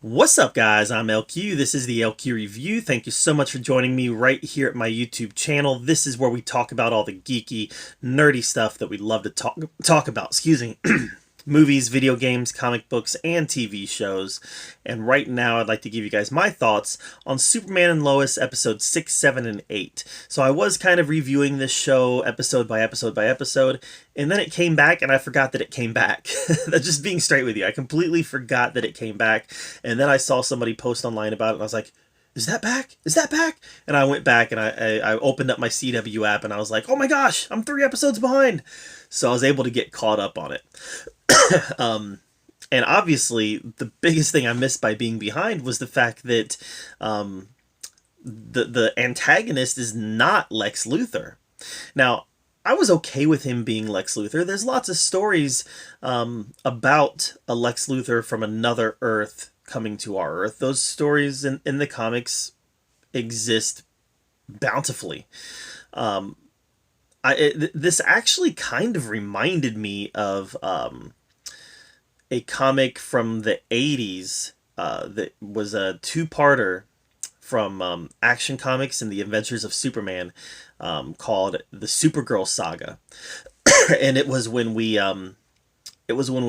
What's up, guys? I'm LQ. This is the LQ Review. Thank you so much for joining me right here at my YouTube channel. This is where we talk about all the geeky, nerdy stuff that we love to talk about. Excuse me. Movies, video games, comic books, and TV shows. And right now, I'd like to give you guys my thoughts on Superman and Lois episodes 6, 7, and 8. So I was kind of reviewing this show episode by episode by episode, and then it came back, and I forgot that it came back. That's just being straight with you. I completely forgot that it came back, and then I saw somebody post online about it, and I was like, is that back? Is that back? And I went back and I opened up my CW app and I was like, oh my gosh, I'm 3 episodes behind. So I was able to get caught up on it. And obviously, the biggest thing I missed by being behind was the fact that the antagonist is not Lex Luthor. Now, I was okay with him being Lex Luthor. There's lots of stories about a Lex Luthor from another Earth coming to our Earth. Those stories in the comics exist bountifully. This actually kind of reminded me of a comic from the 80s that was a two-parter from Action Comics and the Adventures of Superman called the Supergirl Saga. And it was when we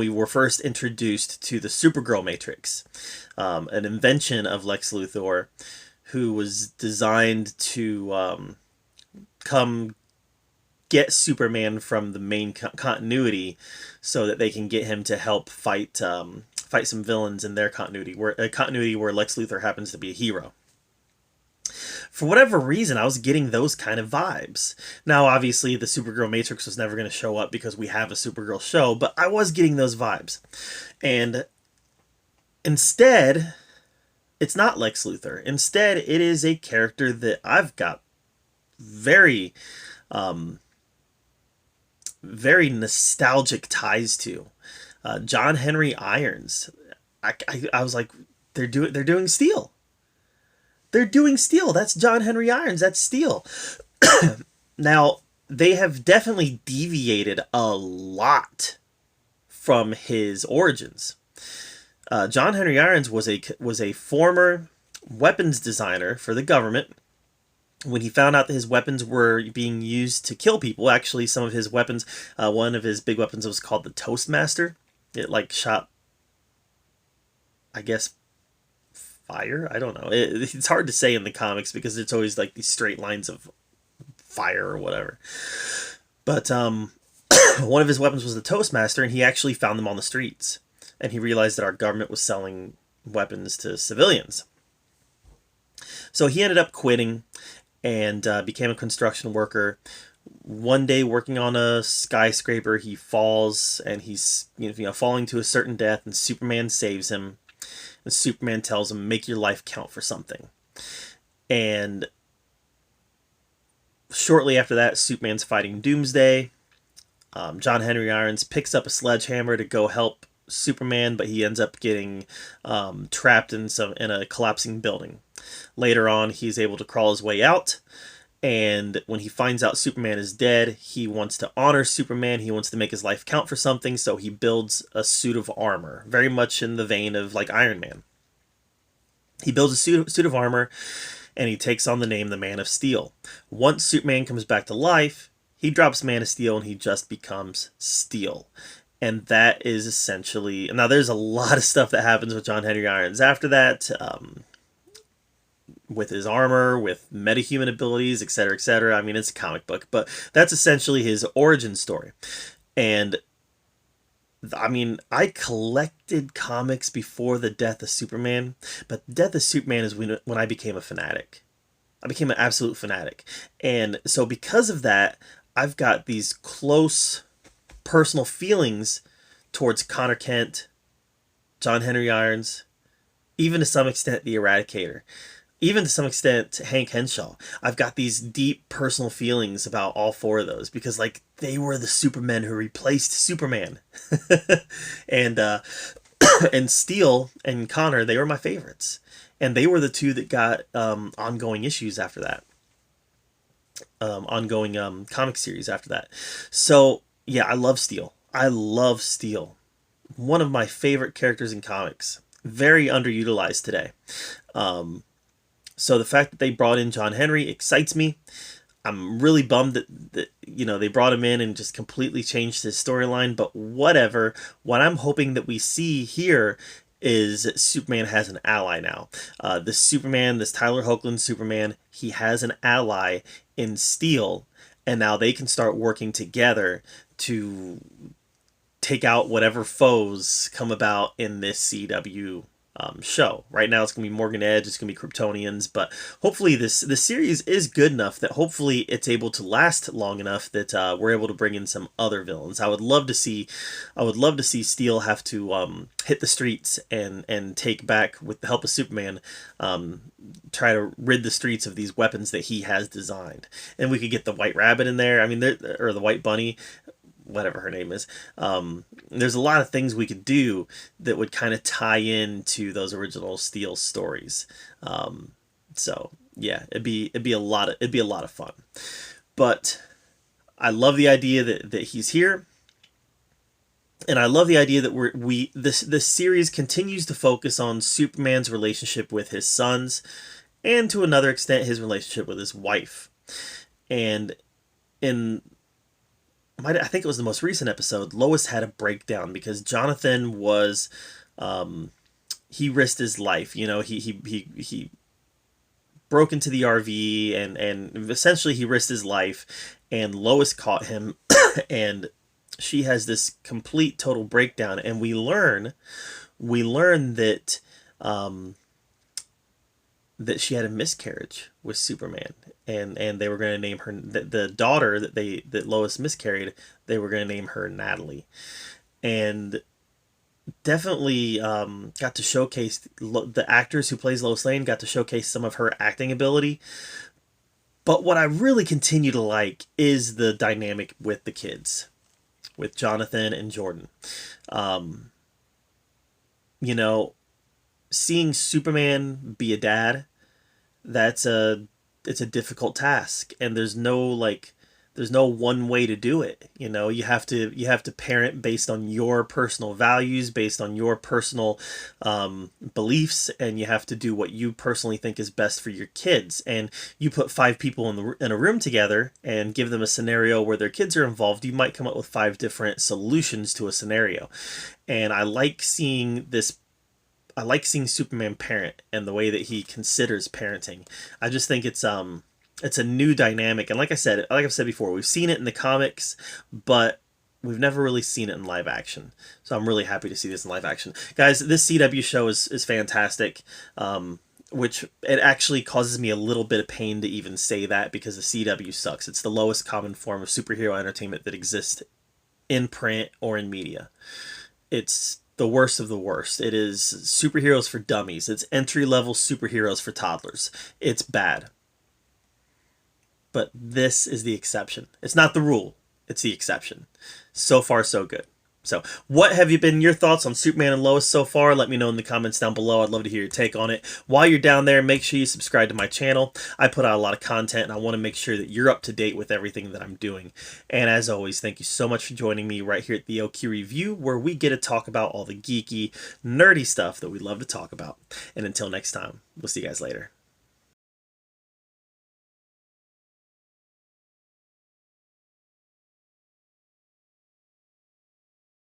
were first introduced to the Supergirl Matrix, an invention of Lex Luthor, who was designed to come get Superman from the main continuity so that they can get him to help fight some villains in their continuity, where Lex Luthor happens to be a hero. For whatever reason, I was getting those kind of vibes. Now, obviously, the Supergirl Matrix was never going to show up because we have a Supergirl show, but I was getting those vibes. And instead, it's not Lex Luthor. Instead, it is a character that I've got very nostalgic ties to. John Henry Irons. I was like, they're doing Steel. They're doing Steel. That's John Henry Irons. That's Steel. Now, they have definitely deviated a lot from his origins. John Henry Irons was a former weapons designer for the government. When he found out that his weapons were being used to kill people, actually some of his weapons, one of his big weapons was called the Toastmaster. It like shot, I guess, fire? I don't know. It's hard to say in the comics because it's always like these straight lines of fire or whatever. But one of his weapons was the Toastmaster, and he actually found them on the streets. And he realized that our government was selling weapons to civilians. So he ended up quitting and became a construction worker. One day, working on a skyscraper, he falls, and he's falling to a certain death, and Superman saves him. And Superman tells him, make your life count for something. And shortly after that, Superman's fighting Doomsday. John Henry Irons picks up a sledgehammer to go help Superman, but he ends up getting trapped in a collapsing building. Later on, he's able to crawl his way out, and when he finds out Superman is dead, he wants to honor Superman. He wants to make his life count for something, so he builds a suit of armor, very much in the vein of like Iron Man. He builds a suit of armor, and he takes on the name the Man of Steel. Once Superman comes back to life, he drops Man of Steel, and he just becomes Steel. And that is essentially... Now, there's a lot of stuff that happens with John Henry Irons after that, with his armor, with metahuman abilities, etc., etc. I mean, it's a comic book, but that's essentially his origin story. And, I mean, I collected comics before the death of Superman, but the death of Superman is when I became a fanatic. I became an absolute fanatic. And so because of that, I've got these close personal feelings towards Connor Kent, John Henry Irons, even to some extent the Eradicator, even to some extent Hank Henshaw. I've got these deep personal feelings about all 4 of those because like they were the Supermen who replaced Superman. and and Steel and Connor, they were my favorites, and they were the 2 that got ongoing issues after that, ongoing comic series after that. So yeah, I love Steel. I love Steel. One of my favorite characters in comics. very underutilized today. So the fact that they brought in John Henry excites me. I'm really bummed that they brought him in and just completely changed his storyline, but whatever. What I'm hoping that we see here is that Superman has an ally now. This Superman, this Tyler Hoechlin Superman, he has an ally in Steel, and now they can start working together to take out whatever foes come about in this CW show. Right now it's going to be Morgan Edge, it's going to be Kryptonians, but hopefully this series is good enough that hopefully it's able to last long enough that we're able to bring in some other villains. I would love to see Steel have to hit the streets and take back, with the help of Superman, try to rid the streets of these weapons that he has designed. And we could get the White Rabbit in there. I mean, or the White Bunny, whatever her name is. There's a lot of things we could do that would kind of tie into those original Steel stories. So yeah, it'd be a lot of fun. But I love the idea that he's here, and I love the idea that this series continues to focus on Superman's relationship with his sons, and to another extent his relationship with his wife. And I think it was the most recent episode, Lois had a breakdown because Jonathan was, he risked his life. He broke into the RV and essentially he risked his life, and Lois caught him and she has this complete total breakdown, and we learn that that she had a miscarriage with Superman, and they were going to name her the daughter that Lois miscarried. They were going to name her Natalie, and definitely got to showcase the actors who plays Lois Lane got to showcase some of her acting ability. But what I really continue to like is the dynamic with the kids, with Jonathan and Jordan. You know, seeing Superman be a dad, it's a difficult task, and there's no one way to do it. You have to parent based on your personal values, based on your personal beliefs, and you have to do what you personally think is best for your kids. And you put 5 people in a room together and give them a scenario where their kids are involved, you might come up with 5 different solutions to a scenario. And I like seeing Superman parent and the way that he considers parenting. I just think it's a new dynamic, and like I've said before, we've seen it in the comics, but we've never really seen it in live action. So I'm really happy to see this in live action, guys. This CW show is fantastic. Which it actually causes me a little bit of pain to even say that, because the CW sucks. It's the lowest common form of superhero entertainment that exists in print or in media. It's the worst of the worst. It is superheroes for dummies. It's entry-level superheroes for toddlers. It's bad. But this is the exception. It's not the rule. It's the exception. So far, so good. So, what have been your thoughts on Superman and Lois so far? Let me know in the comments down below. I'd love to hear your take on it. While you're down there, make sure you subscribe to my channel. I put out a lot of content, and I want to make sure that you're up to date with everything that I'm doing. And as always, thank you so much for joining me right here at the OK Review, where we get to talk about all the geeky, nerdy stuff that we love to talk about. And until next time, we'll see you guys later.